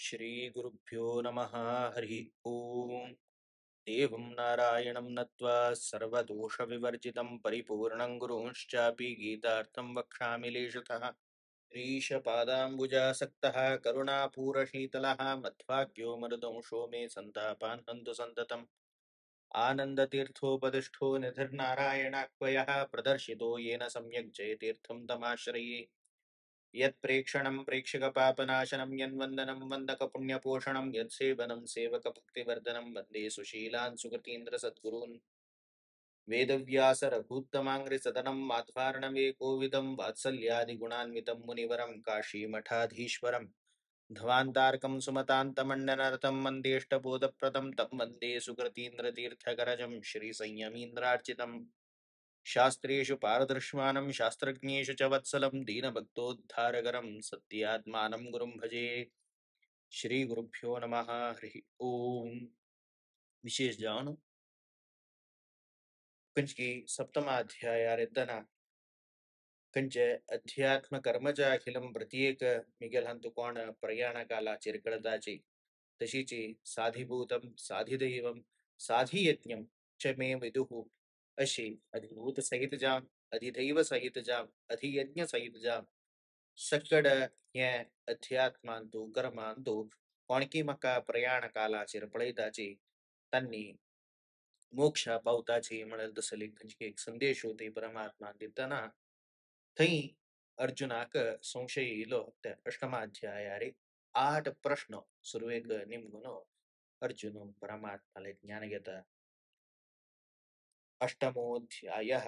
श्री गुरुभ्यो नमः। हरि ओम। देवं नारायणं नत्वा सर्वदोषविवर्जितं परिपूर्णं गुरुंश्चापि गीतार्थं वक्ष्यामि लेशतः। श्रीशपादाम्बुजासक्तः करुणापूरशीतलः मध्वाक्यो मरुदंशो मे सन्तापान् हन्तु सन्ततम्। आनन्दतीर्थोपदिष्टो निधिर्नारायणाह्वयः प्रदर्शितो येन सम्यक् जयतीर्थं तमाश्रये। यत्प्रेक्षणं प्रेक्षकपापनाशनं यन्वन्दनं वन्दकपुण्यपोषणं यत्सेवनं सेवकभक्तिवर्धनं वन्दे सुशीलान् सुकृतीन्द्रसद्गुरून्। वेदव्यासरघुत्तमाङ्घ्रिसदनं माध्वार्णवेकोविदं वात्सल्यादिगुणान्वितं मुनिवरं काशीमठाधीश्वरं ध्वान्तार्कं सुमतान्तमण्डनरतं वन्देष्टबोधप्रदं तं वन्दे सुकृतीन्द्रतीर्थकरजं श्रीसंयमीन्द्रार्चितम्। शास्त्रेषु पारदर्श्मानं शास्त्रज्ञेषु च वत्सलं दीनभक्तोद्धारकरं सत्यात्मानं गुरुं भजे। श्री गुरुभ्यो नमः। हरि ओम। विशेष जान कंचकी सप्तमाध्यायारिದ್ದನ कंच अध्यात्म कर्मच अखिलम प्रत्येक मिगल हंतु कोण प्रयाण काला चिरकळदाची तशीची साधिभूतम साधिदैवम साधियज्ञम च मे विदुः अशी अधिभूत सहित जाम अधिदैव सहित जाम अधियज्ञ सहित जाम सकड हे अध्यात्मांतु कर्मांतु कोणकी मका प्रयाण काला चिरपळैताची त्यांनी मोक्ष पावताची म्हणल तसली एक संदेश होते परमात्मा देताना थई अर्जुनाक संशय इलो त्या अष्टमाध्यायारे 8 प्रश्न सुरुवेक निमगुनो अर्जुन परमात्माले ज्ञान घेता। अष्टमोऽध्यायः।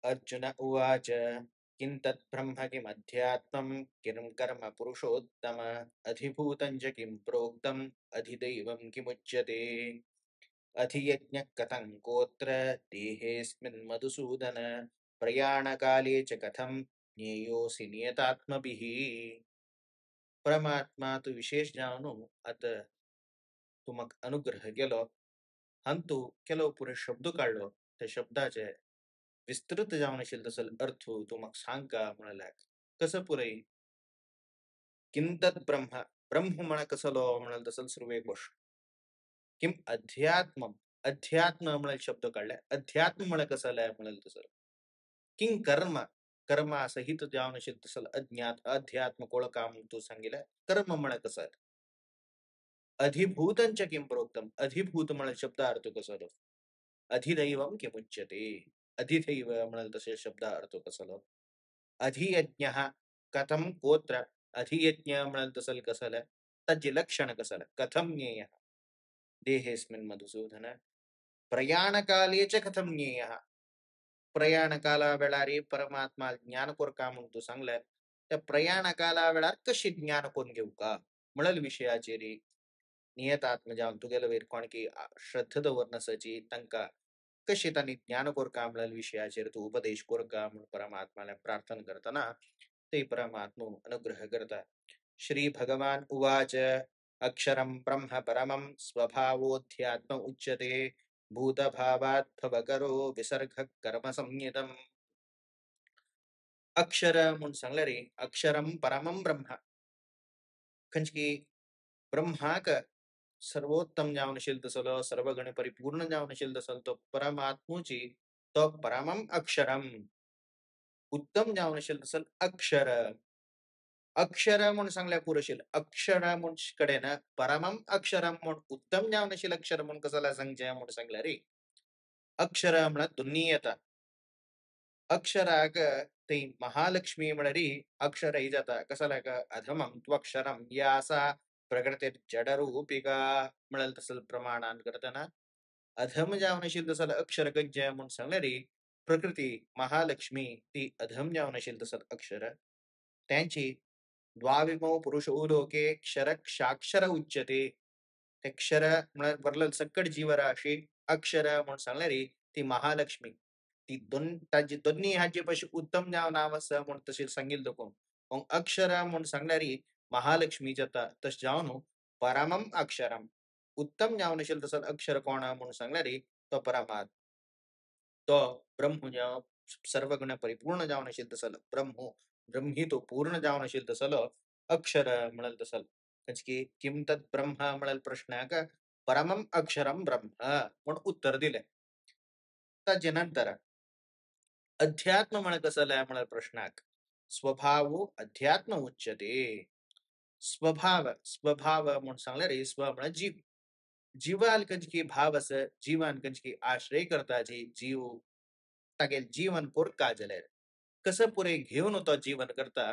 अर्जुन उवाच किं तत् ब्रह्म किमध्यात्मं किं कर्म पुरुषोत्तम अधिभूतं च किं प्रोक्तम् अधिदैवं किमुच्यते अधियज्ञः कथं कोत्र देहेऽस्मिन् मधुसूदन प्रयाणकाले च कथं ज्ञेयोऽसि नियतात्मभिः। परमात्मा तू विशेष जाणू आता तुमक अनुग्रह केलो हंतु केलो पुरे शब्द काढलो त्या शब्दाचे विस्तृत जावन असेल तसल अर्थ तुमक सांगा म्हणाला कसं पुरे किंतत ब्रह्म ब्रह्म म्हणा कसलो म्हणाल तसल सर्व एक गोष्ट किम अध्यात्म अध्यात्म म्हणाल शब्द काढलाय अध्यात्म म्हणा कसं म्हणाल तसल किंग कर्म कर्मा सहित जावन असेल तसल अज्ञात अध्यात्म कोळ काम तू सांगितलं कर्म म्हणा कसं अधिभूतंच किं प्रोक्तम अधिभूत म्हणाल शब्द अर्थ कसं अधिदैवम किमुच्यते अधिदैव म्हणाल तसे शब्द अर्थ कसं अधियज्ञ कथम कोत्र अधियज्ञ म्हणाल तसल कसं तज्जे लक्षण कसं कथम ज्ञेय देहेस्मिन् मधुसूदन प्रयाणकाले च कथम ज्ञेय प्रयाण काला वेळारी परमात्मा ज्ञान कोर का म्हणतो सांगलाय त्या प्रयाण काला वेळार कशी ज्ञान कोण घेऊ का म्हणाल विषयाचे रे नियत आत्मजान तुगेला वेर कोण की श्रद्धद वर्णसाची तंका कशी त्यांनी ज्ञान कोर का म्हणाल विषयाचे तू उपदेश कोर का म्हणून परमात्माला प्रार्थना करताना ते परमात्मा अनुग्रह करता। श्री भगवान उवाच अक्षरं ब्रह्म परमं स्वभावोऽध्यात्म उच्यते भूतभावात् भवकरो विसर्ग कर्म संज्ञितम्। अक्षर म्हणून सांगले रे अक्षरं परमं ब्रह्म खंचकी ब्रह्माक सर्वोत्तम जावनशील तसलं सर्वगण परिपूर्ण जावनशील तसल तो परमात्मूची तो परमं अक्षरम उत्तम जावनशील तसल अक्षर अक्षर म्हणून सांगल्या पुरशील अक्षर म्हणून कडे ना परमं अक्षरम म्हणून उत्तम जावनशील अक्षर म्हणून कसाला सांगच्या म्हणून सांगल्या रे अक्षर म्हणा दुनियता अक्षराग ते महालक्ष्मी म्हणरी अक्षर ही जाता कसाला का अधमं त्वक्षरम या असा प्रकृती जडरूपिका म्हणाल तसल प्रमाणान करताना अधम जावनशील तसल अक्षर गंजय म्हणून सांगणारी प्रकृती महालक्ष्मी ती अधम जावनशील तसल अक्षर त्यांची द्वाविमो पुरुषो लोके क्षर क्षाक्षर उच्यते ते क्षर म्हणून वरल सकट जीवराशी अक्षर म्हणून सांगणारी ती महालक्ष्मी ती दोन ताजी दोन्ही ह्याची पशी उत्तम नाव असं म्हणून तशी सांगितलं कोण मग अक्षर म्हणून सांगणारी महालक्ष्मी जाता तस जाऊन परमम अक्षरम उत्तम जाऊन असेल तसं अक्षर कोण म्हणून सांगणारी तो परमात्मा तो ब्रह्म सर्व गुण परिपूर्ण जाऊन असेल तसं ब्रह्म ब्रह्मी तो पूर्ण जाऊन असेल तसं अक्षर म्हणाल तसं की किम तत् ब्रह्म म्हणाल प्रश्नाक परमं अक्षरं ब्रह्म म्हणून उत्तर दिले. त्याच्यानंतर अध्यात्म म्हण कसं म्हणाल प्रश्नाक स्वभाव अध्यात्म उच्यते. स्वभाव म्हणून सांगले रे स्व म्हण जीव. जीवाल की भाव असं जीवन की आश्रय करताची जीव तागेल जीवन कोर काजले कसं पुरे घेऊन होतो जीवन करता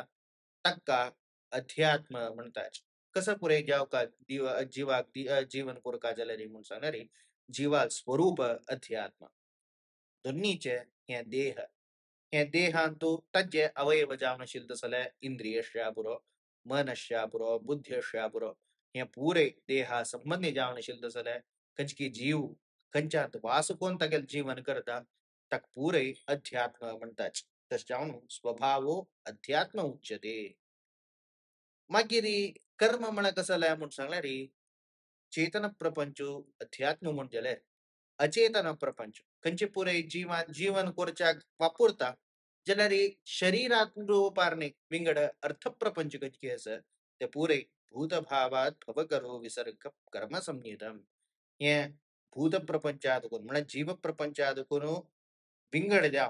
तक्का अध्यात्म म्हणतात. कसं पुरे जाव का जीवाक जीवन कोर काजले रे म्हणून सांगणारी जीवा स्वरूप अध्यात्म दोन्हीचे हे देह हे देहांतू तज्जे अवयव जावनशील तसले इंद्रियश्या मनश्या बुद्धिश्या हे पुरे देहा संबंधी जावनशील तसले कंचकी जीव कंचात वास कोण तगेल जीवन करता तक पुरे अध्यात्म म्हणतात. तस जाऊन स्वभावो अध्यात्म उच्यते. मागिरी कर्म म्हण कसं म्हणून सांगला रे चेतन प्रपंच अध्यात्म म्हणजे अचेतन प्रपंच कंचे पुरे जीवन कोरच्या वापुरता जलरी शरीरात पारणे विंगड अर्थ प्रपंच कचके असं ते पुरे भूतभावात भवकरो विसर्ग कर्म संहितम हे भूत प्रपंचात म्हणजे जीव प्रपंचात विंगड द्या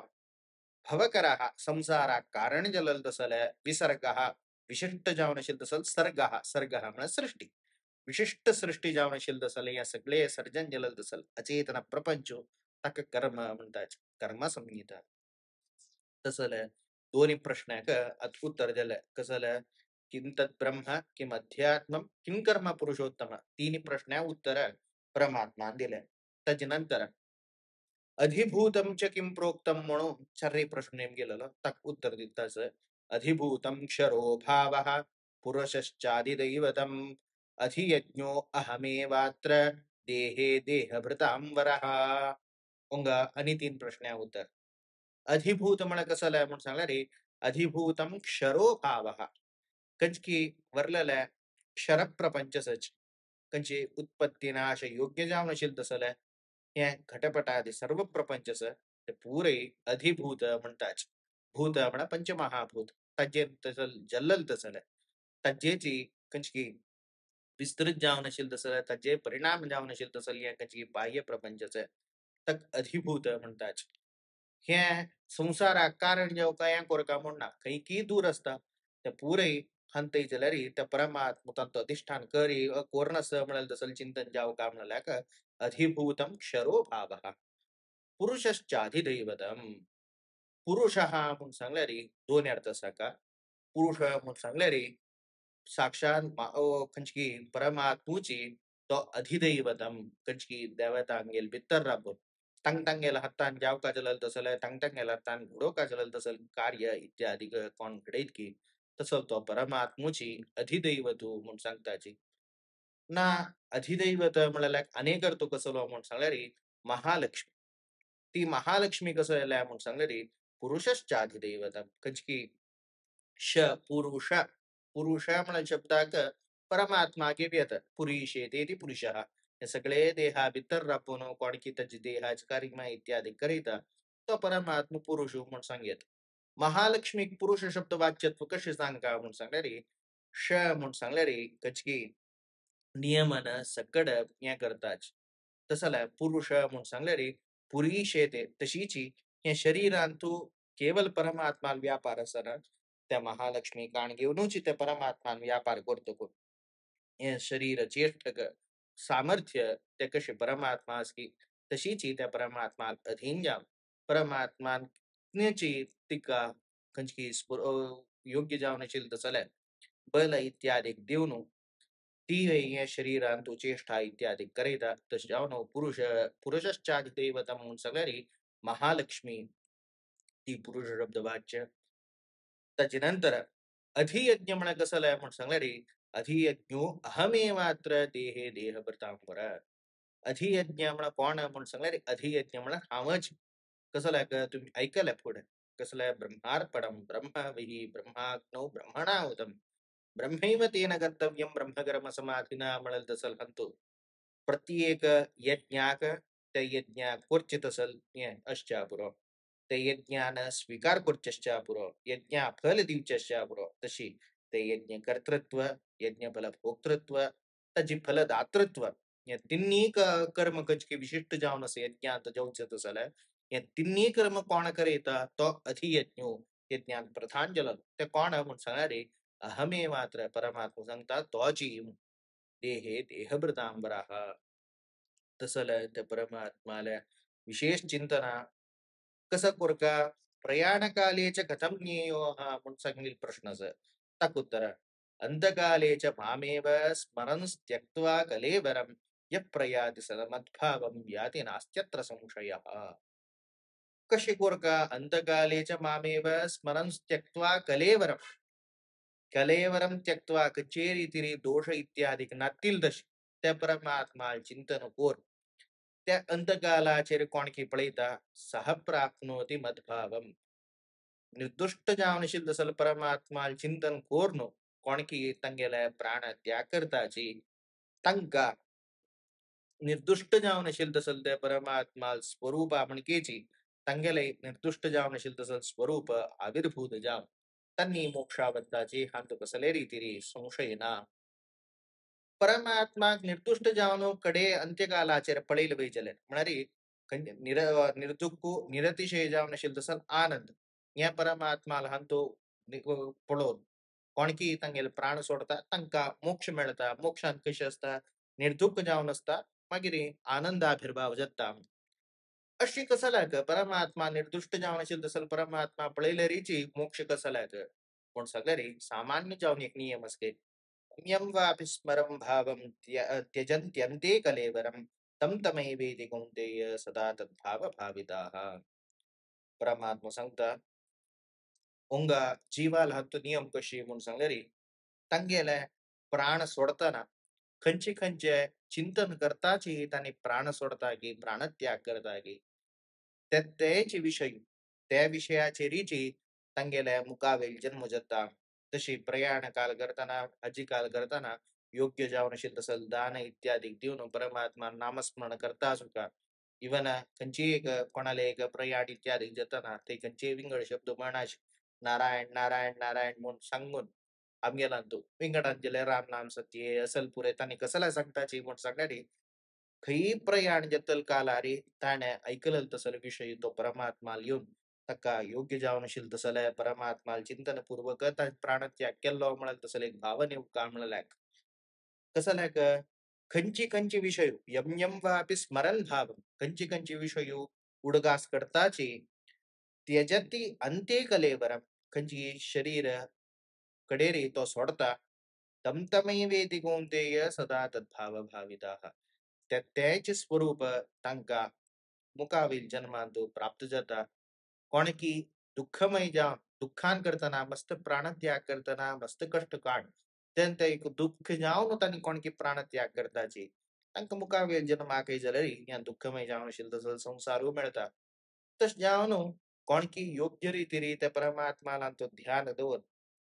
भवकरा संसारा कारण जलल तसल विसर्ग विशिष्ट जावनशील तसल सर्ग म्हणजे सृष्टी विशिष्ट सृष्टी जावनशील तसल या सगळे सर्जन जलल तसल अचेतन प्रपंच तक कर्म म्हणतात कर्म संहिता. तसल दोन्ही प्रश्नाक उत्तर दिलं कसं किम तत् ब्रह्म किम अध्यात्म किम कर्म पुरुषोत्तम तिन्ही प्रश्न उत्तर परमात्मा दिले. त्याच्यानंतर अधिभूतम च किम प्रोक्तम म्हणून चारही प्रश्न नेम गेलेलं तक उत्तर दिताच अधिभूतम क्षरो भाव पुरुषश्चादिदैवतम अधियज्ञो अहमेवात्र देहे देहभृतांबरः उंग आणि तीन प्रश्न उत्तर अधिभूत म्हण कसं म्हणून सांगला रे अधिभूतम क्षरो भाव कंचकी वरलेल्या क्षर प्रपंचसच कंची उत्पत्ती नाश योग्य जावनशील तसल हे घटपटादी सर्व प्रपंचस ते पुरे अधिभूत म्हणतात. भूत म्हणा पंचमहाभूत तज्जे तसल जल्लल तसल तज्जेची कंचकी विस्तृत जावनशील तसल तज्जे परिणाम जावनशील तसल या कंचकी बाह्य प्रपंचच तक अधिभूत म्हणतात. हे संसारा कारण जेव काय कोरका म्हणना काही की दूर असता त्या पुरे हंतई जलरी त्या परमात्म तत्व अधिष्ठान करी कोरणस म्हणाल तसल चिंतन जाव का म्हणाला का अधिभूतम क्षरो भाव पुरुषश्चाधिदैवतम पुरुष म्हणून सांगल्या रे दोन अर्थ असा का पुरुष म्हणून सांगल्या रे साक्षात कंचकी परमात्मूची तो अधिदैवतम कंचकी देवता अंगेल बित्तर राबो तंग तंगेला हत्तान जाव का जलल तसल तंग तंगेला हत्तान घोडो का जलल तसल कार्य इत्यादी कोण घडत की तसल तो परमात्मूची अधिदैवतू म्हणून सांगताची ना अधिदैवत म्हणाला अनेक अर्थ कसं म्हणून सांगल्या रे महालक्ष्मी ती महालक्ष्मी कसं म्हणून सांगल्या रे पुरुषश्च अधिदैवतम कंचकी श पुरुष पुरुष म्हणा शब्दाक परमात्मा घेत पुरुषे ते पुरुष हे सगळे देहा भितर राबून कोणकी त्याची देहाची कार्यक्रम इत्यादी करीता तो परमात्मा पुरुष म्हणून सांगेत. महालक्ष्मी पुरुष शब्द वाच्यत्व कसे सांगा म्हणून सांगल्या रे श म्हणून सांगल्या रे कचकी नियमन सकड या करताच तसला पुरुष म्हणून सांगल्या रे पुरुष येते तशीची या शरीरांतू केवळ परमात्मा व्यापार असणार त्या महालक्ष्मी काण घेऊनच त्या परमात्मा व्यापार करतो कोण हे शरीर चेष्टक सामर्थ्य ते कसे परमात्मा असकी तशीची त्या परमात्मा अधीन जाम परमात्माची टिका कंचकी योग्य जावनशील तसल्या बल इत्यादी देऊन ती या शरीरांतू चेष्टा इत्यादी करीता तस जाऊन पुरुषश्चाधिदैवतम म्हणून सगळी महालक्ष्मी ती पुरुष शब्द वाच्य. त्याच्यानंतर अधियज्ञ म्हणा कसं म्हणून सांगला रे अधियज्ञो अहमेवात्र देहे देहभृतांबर अधियज्ञ म्हणा कोण म्हणून सांगला रे अधियज्ञ म्हणा हामच कसं तुम्ही ऐकायला पुढे कसं ब्रह्मार्पणम ब्रह्मविही ब्रह्माग्नौ ब्रह्मणाहुतम ब्रह्मैव तेन गंतव्यम ब्रह्मकर्म समाधिना म्हणल तसल हंतो प्रत्येक यज्ञाक त्या यज्ञा क्वचित असल अश्चापुर ते यज्ञान स्वीकार करच्यापुर यज्ञा फल दिवच्यापुर तशी ते यज्ञ कर्तृत्व, यज्ञ फल भोक्तृत्व, त्याची फलदातृत्व, या तिन्ही कर्म के विशिष्ट जावन से यज्ञात जाऊच तसल या तिन्ही कर्म कोण करेता तो अधियज्ञो यज्ञात प्रधान जल ते कोण म्हणून सांगणारे अहमे मात्र परमात्मा सांगता तोची देहे देहभृतांबराह तसल त्या परमात्माला विशेष चिंतना कसं कोरका प्रयाणकाले च कथं ज्ञेयो हा म्हणून सांगील प्रश्नाचं तक उत्तर अंतकाले च मामेव स्मरन् त्यक्त्वा कलेवरं यः प्रयाति सदमद्भावं याति नास्त्यत्र संशयः कशी कोरका अंतकाले च मामेव स्मरन् त्यक्त्वा कलेवरं कलेवरं त्यक्त्वा कचेरी तिरी दोष इत्यादी नातील दश त्या परमात्मा चिंतन कोर त्या अंतकालाचेर कोणकी पळयता सह प्राप्नोति मद्भावम निर्दुष्ट जावनशील दसल परमात्मा चिंतन कोरनो कोणकी ತಂಗೆಲ ಪ್ರಾಣ ತ್ಯಾಗ करताची तंका निर्दुष्ट जावनशील दसल त्या परमात्मा स्वरूप आपणकेची ತಂಗೆಲೆ निर्दुष्ट जावनशील दसल स्वरूप आविर्भूत जाव तन्नी मोक्षाबद्धाची हांत कसले रीतिरी संशयना परमात्मा निर्दुष्ट जावनो कडे अंत्यकालाचेर पळेल वैजले म्हणारी निर्दुःखू निरतिशय जावन असेल तसं आनंद या परमात्माला हांतो पळोवन कोणकी तांगेल प्राण सोडता तांका मोक्ष मेळता मोक्षांत कशें असता निर्दुःख जावन असता मागीर आनंदाभिर्भाव जाता अशी कसलाक परमात्मा निर्दुष्ट जावन असेल तसं परमात्मा पळयल्यारीची मोक्ष कसलाक पण सगळे सामान्य जावन एक नियम असते यं वापि स्मरं भावं त्यजन्त्यन्ते कलेवरं तं तमैवेति कौन्तेय सदा तद्भाव भाविताः परमात्मा सांगता उंगा जीवाला हत्तो नियम कशी म्हणून सांगल्यारी तांगेले प्राण सोडताना खंयचे खंयचे चिंतन करताची तांणी प्राण सोडता की प्राणत्याग करता की तेचे विषय त्या विषयाचे रिची तांगेले मुकावेल जन्म जाता तशी प्रयाण काल करताना हजी काल करताना योग्य जावन असेल तसं दान इत्यादी देऊन परमात्मा नामस्मरण करता सुका इवन खंयची एक कोणाला एक प्रयाण इत्यादी जाताना ते खंयचे विंगड शब्द म्हणाच नारायण नारायण नारायण म्हणून सांगून आमगेला तो विंगडांजले राम नाम सत्य असल पुरे तांणी कसला सांगताची म्हणून सांगणारी खई प्रयाण जतल कालारी ताणे ऐकलं तसल विषय तो परमात्मा येऊन तका योग्य जावन असेल तसं परमात्मा चिंतन पूर्वक प्राणत्याग केल्लो म्हणाल तसं एक भावने का म्हणलाक कसं लायक खंयची खंयची विषय यम यम वापि स्मरण भाव खंयची खंयची विषय उडगास करताची त्यजती अंते कलेवरम खंयची शरीर कडेरी तो सोडता तमतमैवेति कौंतेय सदा तद्भाव भाविताः त्याचे स्वरूप तांका मुकावील जन्मांतो प्राप्त जाता कोणकी दुःखमय जा दुःखान करताना मस्त प्राणत्याग करताना मस्त कष्ट काढ त्यांत एक दुःख जावन तांणी कोणकी प्राणत्याग करताची तांका मुकावेल जन्म काही जलरी या दुःखमय जावन असेल तसं संसारू मेळता तस जावन कोणकी योग्य रीतीरी त्या परमात्माला तो ध्यान दवर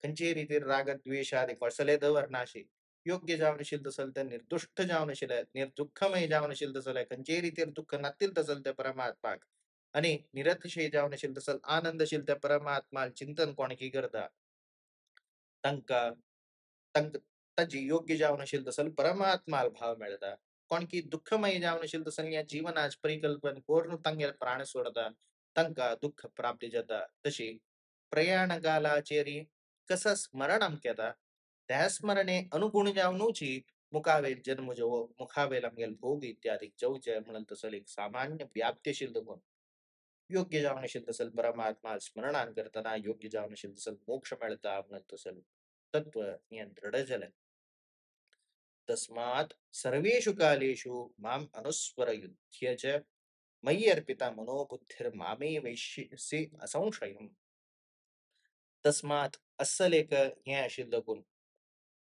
खंयचे रीतीर राग द्वेष आदी कसले दवर नाशी योग्य जावन असेल तसल तर निर्दुष्ट जावन असेल निर्दुःखमय जावन असेल तसल खंयचे रीतीर दुःख नातील तसल त्या परमात्माक आणि निरतिशय जावन असेल तसल आनंदशील त्या परमात्मा चिंतन कोणकी करता तांका तांक ताची योग्य जावन असेल तसल परमात्माल भाव मेळता कोणकी दुःखमय जावन असेल तसल या जीवनाच परिकल्पन कोरून तांगेल प्राण सोडता तांका दुःख प्राप्ती जाता तशी प्रयाण कालाचेरी कसं स्मरण आमक्याता त्या स्मरणे अनुगुण जावनूची मुखावेल जन्म जवो मुखावेल आमगेल भोग इत्यादी जवजय म्हणून तसल एक सामान्य व्याप्यशील गुण योग्य जावन असेल तसल परमात्मा स्मरणान करताना योग्य जावन असेल तसल मोक्ष मिळता म्हणून तसल तत्व दृढ झालं तस्मात् सर्वेषु कालेषु माम अनुस्मरयुध्य च मयि अर्पिता मनोबुद्धिर्मामे वैश्यसि असंशयम् तस्मात् अस्सल एक हे आशिल्ल गुण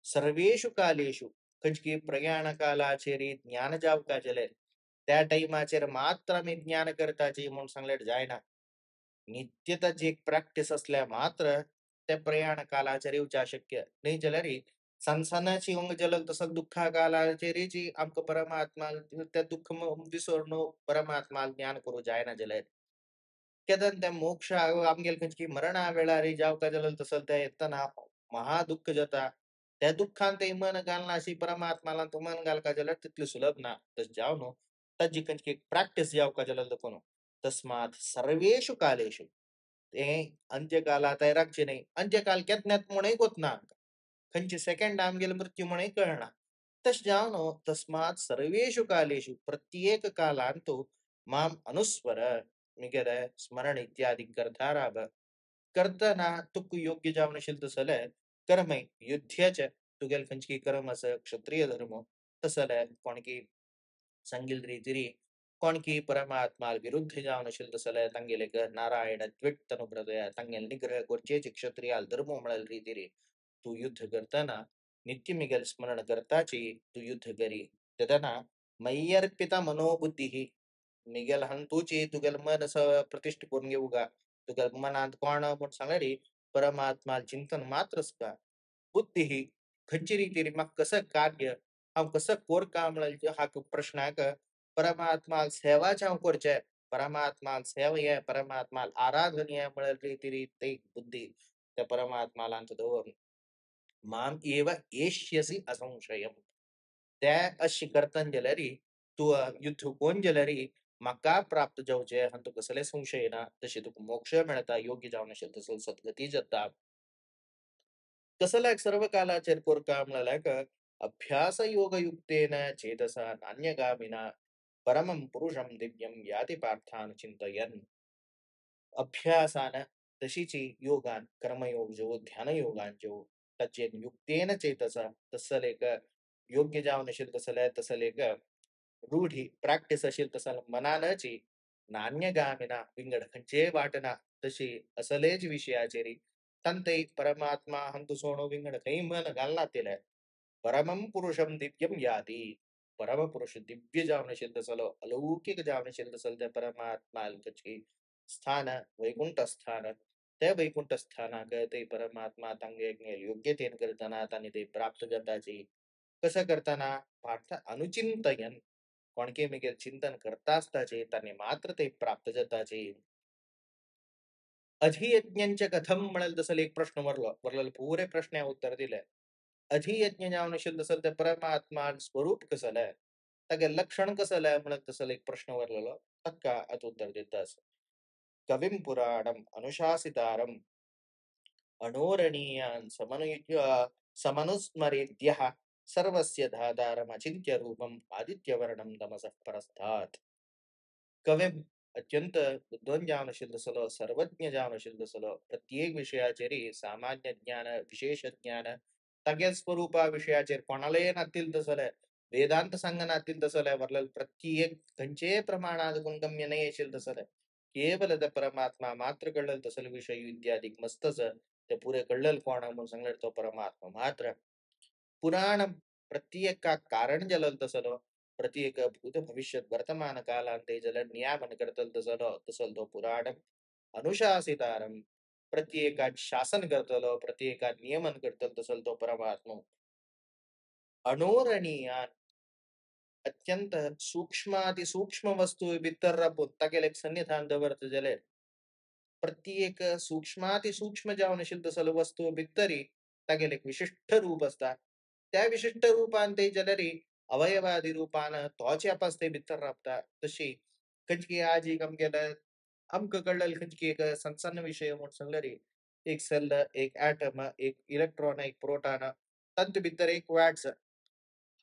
सर्वेषु कालेषु खंयची प्रयाण कालाचेरी ज्ञान जावका जले त्या टाइमाचेर मात्र आम्ही ज्ञान करताची म्हणून सांगल्यार जायना नित्यताची एक प्रॅक्टिस असल्या मात्र त्या प्रयाण कालाचेर येवच्या शक्य नाही जाल्यार सनसनाची अंग जलल तसं दुःखा कालाचेरीची आमकां परमात्मा त्या दुःख विसरून परमात्मा ज्ञान करू जायना जाल्यार केदान त्या मोक्ष आमगेल खंयची मरणा वेळार जावका जलल तसं त्या येताना महादुःख जाता त्या दुःखांत मन घालना अशी परमात्माला तो मन घाल का जला तिथलं सुलभ ना तस जाव नो तजी कंची प्रॅक्टिस जाव का जला लपनो तस्मात सर्वेषु कालेषु ते अंत्यकाला तैरागचे नाही अंत्यकाल केतन्यात म्हणून होत ना खंयची सेकंड आमगेल मृत्यू म्हणून कळना तस जाव नो तस्मात सर्वेषु कालेषु प्रत्येक कालांतो माम अनुस्वर मिगेर स्मरण इत्यादि करताराब करताना तुक योग्य जावन शिल्द सले कर्म युद्धच तुगेल खंचकी कर्म अस क्षत्रिय धर्म तसले कोणकी संगिल रीतिरी कोणकी परमात्मा विरुद्ध जावन शिल्द सले तंगेले नारायण द्विट हृदय तंगेल निग्रह गोरचे क्षत्रियाल धर्म मळल रीतिरी तू युद्ध करताना नित्य मिगल स्मरण करताची तू युद्ध करी तदना मय्यर्पिता मनोबुद्धी मिगेल हंतूची तुगेल मन प्रतिष्ठ करून घेऊ का तुगेल मनात कोण म्हणून सांगरी परमात्मा चिंतन मात्रच का बुद्धी ही खंची रीती मग कसं कार्य हम कसं कोर काम हा प्रश्न आहे का परमात्मा सेवा चाव करचे परमात्मा सेवय परमात्मा आराधनीय मिळेल रीती ते बुद्धी त्या परमात्माला माम एव एष्यसि असंशयम त्या अशी करतान जलरी तू युद्ध कोण जलरी मका प्राप्त जाऊचे हं तू कसले संशय ना तशी तुक मोक्ष मिळता योग्य जाऊन असेल तसं सद्गती जाता कसला सर्व कालाचेर कोर काम का अभ्यास योग युक्तेन चेतसा नान्यगामिना परमं पुरुषं दिव्यं याति पार्थान चिंतयन् अभ्यासान तशीची योगान कर्मयोग जो ध्यान योगान जो तच्चे युक्तेन चेतसा तसलेक योग्य जावन असेल तसलेक रूढी प्रॅक्टिस असेल तसा मनानची नान्यगामिना विंगड खंचे वाटना तशी असलेच विषयाचेरी तंते परमात्मा हंतु सोणो विंगड काही मन घालना तिला परमं पुरुषम दिव्यम याती परम पुरुष दिव्य जावन असेल तसलो अलौकिक जावन असेल तसल त्या परमात्मा स्थान वैकुंठ स्थान त्या वैकुंठ स्थानाक ते परमात्मा तंगे योग्यतेन करताना आणि ते प्राप्त करताची कसं करताना पार्थ अनुचिंतयन कोणके मिगेल चिंतन करता असताचे त्याने मात्र ते प्राप्त जाताचे अधियज्ञांच्या कथम म्हणेल तसं एक प्रश्न वरल पुरे प्रश्न उत्तर दिले अधियज्ञ जावन असेल तसं ते परमात्मा स्वरूप कसं तगे लक्षण कसं म्हणत तसं एक प्रश्न वरलेलो तक्का अत उत्तर देतास कविं पुराणम अनुशासितारम अनोरणीयान समनुस्मरेद्यः सर्वस्य धातारम अचिंत्य रूपम आदित्यवर्णम तमसः परस्तात् कविम अत्यंत विद्वान जावन शिल्दसलो सर्वज्ञ जावन शिल्दसलो प्रत्येक विषयाचेरी सामान्य ज्ञान विशेष ज्ञान तगे स्वरूपा विषयाचेर कोणालाय नातील तसले वेदांत संघ नातील तसले वरल प्रत्येक खंचे प्रमाणात गुणगम्य नाही येशील तसले केवल द परमात्मा मात्र कळल तसल विषय इत्यादी मस्तच ते पुरे कळल कोण म्हणून सांगणार तो परमात्मा मात्र पुराण प्रत्येक का कारण जलल तसलो प्रत्येक भूत भविष्य वर्तमान कालांते जल नियामन करतल तसलो तसल तो पुराण अनुशासितारम प्रत्येकात शासन करतलो प्रत्येकात नियमन करतल तसल तो परमात्मा अनोरणीयान अत्यंत सूक्ष्माति सूक्ष्म वस्तू बितर तगेल एक सन्निधान दवर्त जले प्रत्येक सूक्ष्माति सूक्ष्म जावन असेल तसल वस्तू बितरी तगेल एक विशिष्ट रूप असता त्या विशिष्ट रूपान ते जलरी अवयवादी रूपान तोचे अपस ते बितर राबता तशी कंचकी आज एक हम गेलं अमक कळल कंचकी एक संसन्न विषय म्हणून सांगलरी एक सेल एक ऍटम एक इलेक्ट्रॉन एक प्रोटॉन तंत बितर एक वॅट्स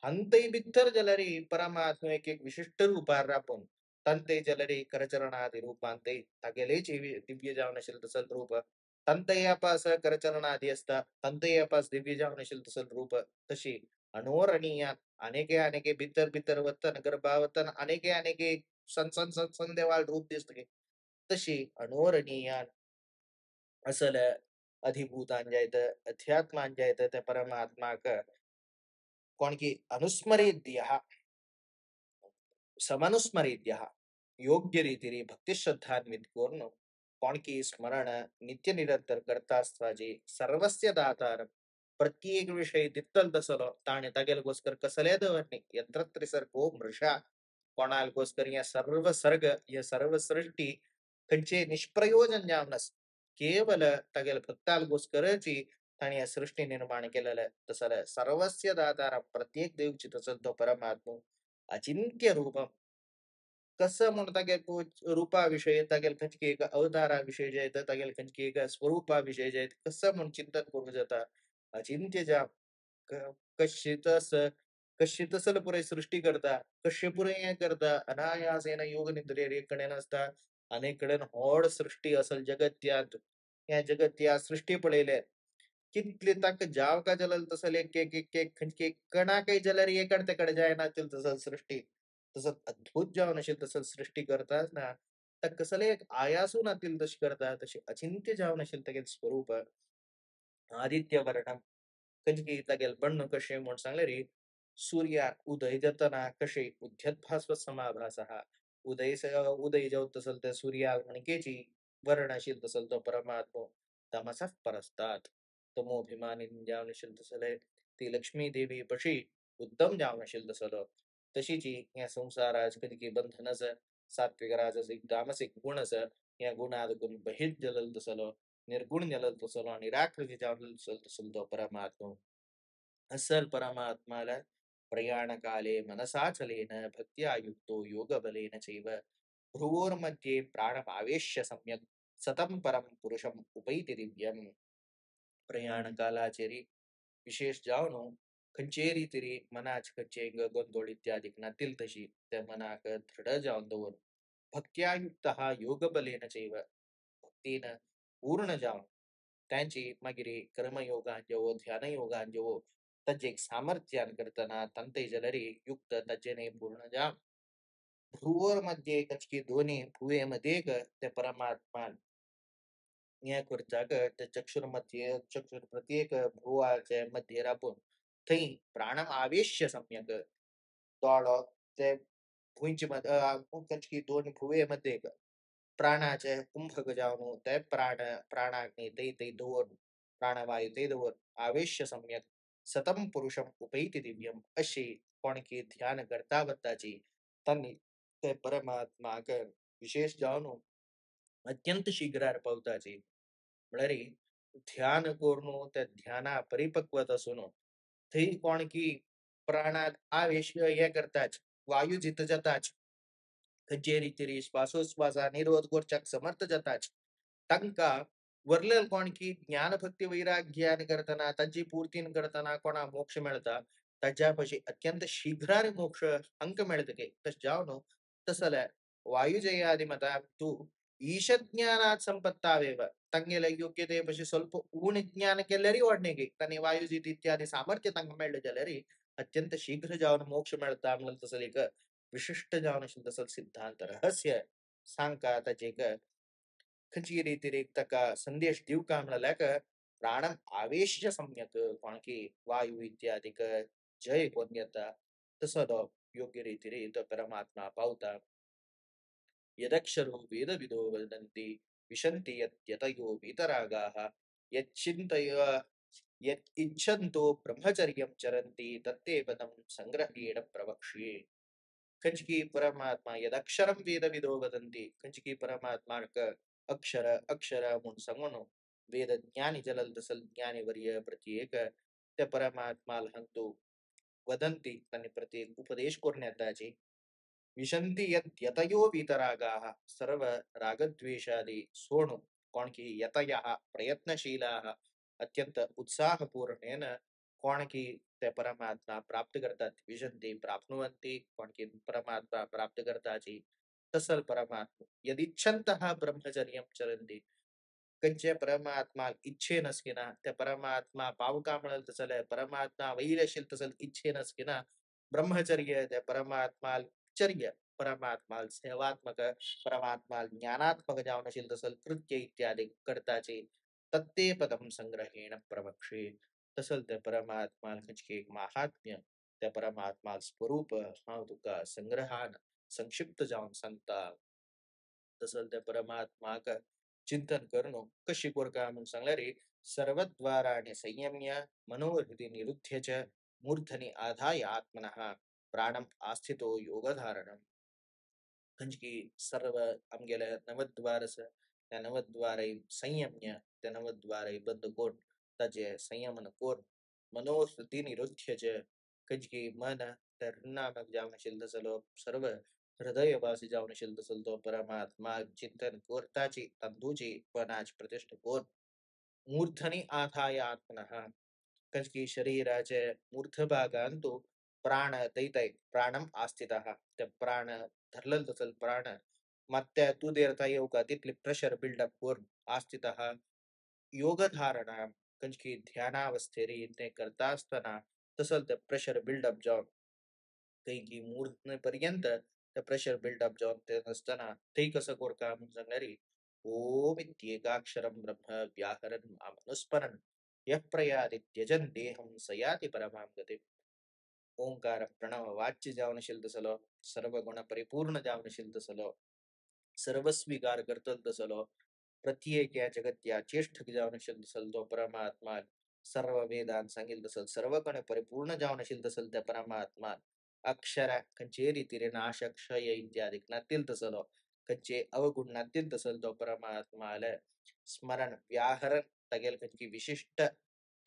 हंतई बित्तर जलरी परमात्मा एक विशिष्ट रूपार रापून तंते जलरी करचरणादी रूपांते तगेलेची दिव्य जावन असेल तसल रूप तंतयापास करचरणादी असता तंतयापास दिव्य जावन असेल तसल रूप तशी अनोरणीयात अनेके अनेके बितर बितर वतन गर्भावतन अनेके अनेके सन सन देवाल रूप दिसते तशी अनोरणीयात असल अधिभूतांजायत अध्यात्मांजायत त्या परमात्माक कोण की अनुस्मरेद्य समनुस्मरेद्य योग्य रीतीने भक्ती श्रद्धान्वित करून कोण की स्मरण नित्य निरंतर करता असताजे सर्वस्य दातार प्रत्येक विषय तित्तल तसलो ताणे तगेलಗೋಸ್ಕರ कसलेदवरणी यंत्र त्रिसर को मृषा कोणालಗೋಸ್ಕರ या सर्व सर्ग या सर्व सृष्टी कंचे निष्प्रयोजन जामनस केवल तगेल भक्तालಗೋಸ್ಕರची ताणी या सृष्टी निर्माण केलेलं तसं सर्वस्य दातार प्रत्येक देवची तसं तो परमात्मा अचिंत्य रूप कसं म्हणता गेल रूपाविषयी तागेल खंचकी एक अवताराविषयी जे येतं तागेल खंचकी एक स्वरूपाविषयी जे आहेत कसं म्हणून चिंतन करू जाता अचिंत्य जा कशी तस कशी तसल पुरे सृष्टी करता कशी पुरे हे करता अनायासेन योग निद्रे एक कडे नसता अनेक कडेन होड सृष्टी असल जगत्यात या जगत्या सृष्टी पळयले कितले तक जाव का जलल तसल एक खंचके कणा काही जलर एकड तेकड जायना तसल सृष्टी तसं अद्भुत जेवण असेल तसं सृष्टी करतात ना तर कसले एक आयासून आतील तशी करतात तशी अचिंत्य जेवण असेल तेगे स्वरूप आदित्य वर्णम कंचकी तगेल बण्ण कशे म्हणून सांगले रे सूर्या उदय जातना कशे उद्यत समाभासः उदय जेवत असेल तर सूर्या मणकेची वर्ण असेल तसल तो परमात्मा तमसः परस्तात तमोभिमानी जेवण असेल तसले ती लक्ष्मी देवी पशी उत्तम जेवण असेल तसलं तशीची या संसाराच कधी बंधनच सात्विक राजसिक तामसिक गुणच या गुणात गुण बहित जलल तसलं निर्गुण जलल तसलं आणि राकृती जलल तसल तो परमात्मा असल परमात्माला प्रयाण काले मनसाचलेन भक्त्या युक्तो योग बलेन चैव भ्रुवोर्मध्ये प्राणमावेश्य सम्यक सतम परम पुरुषम उपैति दिव्यम प्रयाण कालाचेरी विशेष जावनो खंचेरी तरी मनाच खंचे ಗೊಂದೋಳ इत्यादी नातील तशी त्या मनाक दृढ जाऊन दवर भक्त्यायुक्त हा योग बलेन चैव भक्तीनं पूर्ण जाऊन त्यांची मागिरी कर्मयोगांजवो ध्यानयोगांजवो तज्जे सामर्थ्यान करताना तंते जलरी युक्त तज्जेने पूर्ण जाम भ्रुवोर मध्ये कचकी दोन्ही भुवेमध्ये त्या परमात्मा या खुर्चाक त्या चक्षुर्मध्ये चक्षुर प्रत्येक भ्रुवाच्या मध्ये राबून थंय प्राणम आवेश्य सम्यक तोडो ते भुंयचे कचकी दोन भुवेमध्ये प्राणाचे कुंभक जावनु ते प्राणाग्नी ते दोन प्राणवायू ते दोन आवेश्य सम्यक सतम पुरुषम उपैति दिव्यम अशी कोणकी ध्यान करता बत्ताची त्यांनी ते परमात्माक विशेष जावनु अत्यंत शीघ्र पावताची म्हळ्यार ध्यान करून त्या ध्याना परिपक्वत असून थंय कोणकी प्राणात आवेश हे करताच वायू जित जाताच खंचे रितीरी श्वासोश्वासा निरोध गोरच्याक समर्थ जाताच तांका वरलेल कोण की ज्ञान भक्ती वैराग्यान करताना ताची पूर्तीन करताना कोणा मोक्ष मिळता ताच्यापाशी अत्यंत शीघ्राने मोक्ष अंक मिळतके तस जावनो तसल्या वायुजयादि मता तू ईश ज्ञानात संपत्तावेव ತಂಗೆಲ್ಲ ಯೋಗ್ಯತೆ ಪಶಿ ಸ್ವಲ್ಪ ಊಣ ಜ್ಞಾನ ಕೆಲ್ಲರಿ ಒಡ್ನೆಗೆ ತನ್ನೆ ವಾಯುಜಿत इत्यादी सामर्थ्य तंग मेळ्ळें जाल्यार अत्यंत शीघ्र जावन मोक्ष मेळता म्हणून तसं एक विशिष्ट जावन अशें तसं सिद्धांत रहस्य सांगता ताचेक खंयची रितीरेक ताका संदेश दिवका म्हणल्याक प्राणम आवेश्य सम्यक कोण की वायू इत्यादीक जय कोण घेता तसो तो योग्य रितीरे तो परमात्मा पावता यदक्षरो वेदविदो वदन्ति विशन्ति यतयो वीतरागाः यच्चिन्तय यत् इच्छन्तो ब्रह्मचर्यं चरन्ति तत्ते पदं संग्रहेण प्रवक्ष्ये कंचकी परमात्मा यदक्षरं वेदविदो वदन्ति कंचकी परमात्मा अक्षर अक्षर म्हणून सांगून वेद ज्ञानी जलल तसल ज्ञानी वर्य प्रत्येक त्या परमात्मा हंतो वदन्ति त्यांनी प्रत्येक उपदेश करण्याची विशन्ति यत् यतयो वीतरागाः सर्व रागद्वेषादि सोणु कोण की यतयः प्रयत्नशीलाः अत्यंत उत्साहपूर्णेन कोण की ते परमात्मा प्राप्त करतात विशन्ति प्राप्नुवन्ति कोण की परमात्मा प्राप्त करताची तसल परमात्मा यदिच्छन्तः ब्रह्मचर्यं चरन्ति कंचे परमात्मा इच्छे नसकिना त्या परमात्मा पावका म्हणल तसल परमात्मा वैरशील तसल इच्छे नसकिना ब्रह्मचर्य त्या परमात्मा चर्य परमात्मा सेवात्मक परमात्मा ज्ञानात्मक जावनशील तसल कृत्य इत्यादी करताचे तत्ते पदम संग्रहेण प्रवक्षे तसल त्या परमात्मा एक महात्म्य त्या परमात्मा स्वरूप हा तुका संग्रहान संक्षिप्त जाऊन सांगता तसल त्या परमात्माक चिंतन करणं कशी कोरका म्हणून सांगल्यार सर्वद्वाराने संयम्य मनोहृदय निरुद्ध्य च मूर्धनि आधाय आत्मनः प्राणम आस्थितो योगधारणम खंचकी सर्व आमगेल्या नवद्वारस त्या नवद्वारे संयम्य त्या नवद्वारे बंद कोण ताजे संयमन कोर मनोवृत्ती निरोध्यज कंचकी मन नामक जावन शिल्द सलो सर्व हृदयवासी जावन शिल्द सलतो परमात्मा चिंतन कोरताची तंदूची पनाच प्रतिष्ठ कोर मूर्धनी आथाय आत्मनः कंचकी शरीराचे मूर्धभागान तो प्राण दैतय प्राणम आस्थितः त्या प्राण धरलं तसल प्राण ಮತ್ತೆ तूदेरता येऊ का तिथले प्रेशर बिल्डअप करून आस्थितः योग धारणा कंचकी ध्यानावस्थेरी ते करता असताना तसल ते प्रेशर बिल्डअप जाऊन काही की मूर्त पर्यंत त्या प्रेशर बिल्डअप जाऊन ते नसताना ते कसं कोरका म्हणून सांगणारी ओम इत्येकाक्षरम ब्रह्म व्याहरन अनुस्मरण यः प्रयाति त्यजन देहम सयाति परमां गतिम् ओंकार प्रणव वाच्य जावन शिल्दसलो सर्व गुण परिपूर्ण जावन शिल्दसलो सर्वस्वीकार करतल तसलो प्रत्येक या जगत या चेष्ट जावन शिल्द सल तो परमात्मा सर्व वेदांत सांगेल तसल सर्व गण परिपूर्ण जावन शिल्द सल त्या परमात्मा अक्षर कंचे रीतीने नाश क्षय इत्यादी नतील तसलो कंचे अवगुण नतील तसल तो परमात्मा स्मरण व्याहरण तगेल कंची विशिष्ट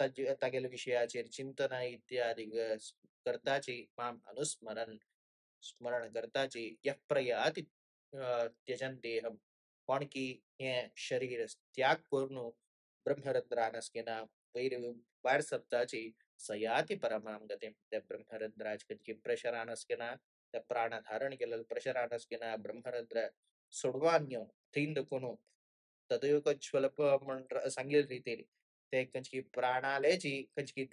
तगेल विषयाचे चिंतन इत्यादी करताची माम अनुस्मरण स्मरण करताची यः प्रयाति त्यजन देहम पण की हे शरीर त्याग करून ब्रह्मरंध्रानस्किना वैर बाहेर सप्ताची सयाती परमाम गतीम त्या ब्रह्मरंध्राज की प्रशरानस्किना त्या प्राण धारण केलेलं प्रशरानस्किना ब्रह्मरंध्र सोडवान्य थींद कोणू तदयोग स्वल्प मंत्र सांगेल रीतीने ते कंचकी प्राणालेची कंचकी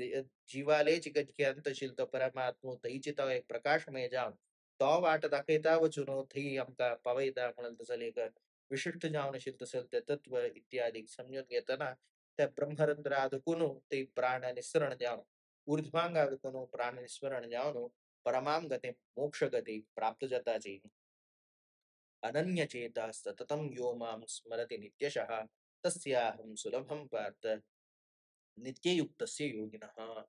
जीवालेची कंचकी अंतशील तो परमात्मा तईची तो एक प्रकाशमय जाव तो वाट दाखयता वचून थई आमका पवयता म्हणून तसं एक विशिष्ट जावन शिल्द तसं ते तत्व इत्यादी समजून घेताना त्या ब्रह्मरंध्र अदकुनु ते प्राण निस्सरण जावन ऊर्ध्वांग अदकुनु प्राण निस्सरण जावन परमाम गती मोक्ष गती प्राप्त जाताची अनन्य चेता सततम यो माम स्मरति नित्यशः तस्याहं सुलभं पार्थ नित्ययुक्तस्य योगिनः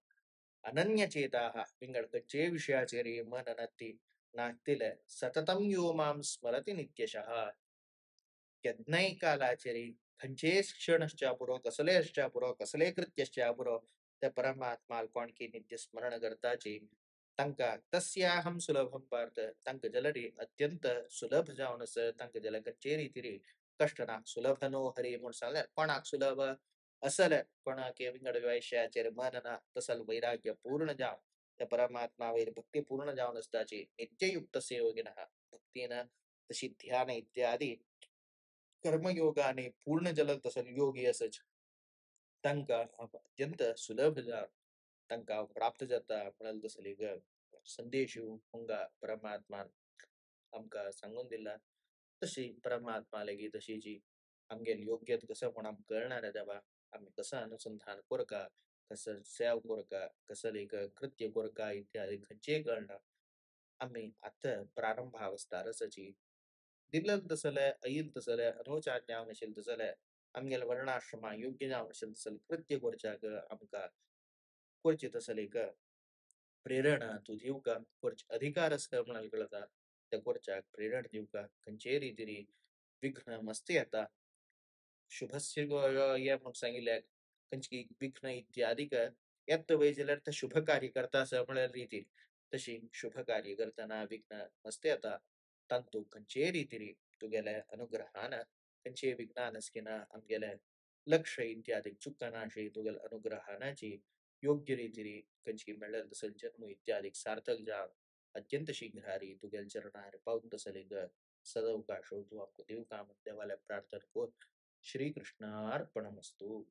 अनन्य चेताः पिंगळकचे विषयाचे रे मन नत्ती नातील सततम यो माम स्मरति नित्यशः यज्ञै कालाचरी खंचेस क्षणश्चापुरो कसलेश्चापुरो कसले कृत्यश्चापुरो त्या परमात्मा कोणकी नित्य स्मरण करताची तंका तस्याहम सुलभम पार्थ तंक जलरी अत्यंत सुलभ जावनस तंक जल कच्चेरी तिरी कष्टना सुलभनो हरी म्हणून सांगले कोणाक सुलभ असल कोणाके विंगड वैश्याचेर मनना तसल वैराग्य पूर्ण जाव त्या परमात्मा वैर भक्ती पूर्ण जावन असताची नित्ययुक्त सेवगिनः भक्तीनं तशी ध्यान इत्यादी कर्मयोगाने पूर्ण जलद तसल योगी असच तंका अत्यंत सुलभ जा तंका प्राप्त जाता म्हणाल तसली ग संदेश हुंगा परमात्मा आमका सांगून दिला तशी परमात्मा लगी तशी जी आमगेल योग्य कसं पण आम कळणार आहे तेव्हा आम्ही कसं अनुसंधान कोरका कसं सेव कोरका कसं लेख कृत्य कोरका इत्यादी खंचे कळणं आम्ही आता प्रारंभावस्थारसची दिलं तसलं ऐल तसलं अनोचाज्ञावनशील तसलं आमगेल वर्णाश्रमा योग्य जावनशील तसल कृत्य कोरच्याक आमका कोरचे तसले का प्रेरणा तू देऊ का कोरच अधिकारच का म्हणाल कळता त्या कोरच्याक प्रेरणा देऊ का खंचे रीतीने विघ्न मस्ती आता शुभस्य या म्हणून सांगितल्या कंचकी विघ्न इत्यादी का यात वैजल्यार तर शुभ कार्य करता असं म्हणाल रीती तशी शुभ कार्य करताना विघ्न मस्ते आता तंतु कंचे रीतीने तुगेल्या अनुग्रहान कंचे विघ्नानस्किना आमगेल्या लक्ष इत्यादी चुक्कनाशी तुगेल अनुग्रहानाची योग्य रीतीने कंची मिळेल तसं जन्म इत्यादी सार्थक जा अत्यंत शीघ्रारी तुगेल चरणार पाऊन तसले ग सदवकाश तू आपको देव काम देवाला प्रार्थना को श्री कृष्णार्पणमस्तु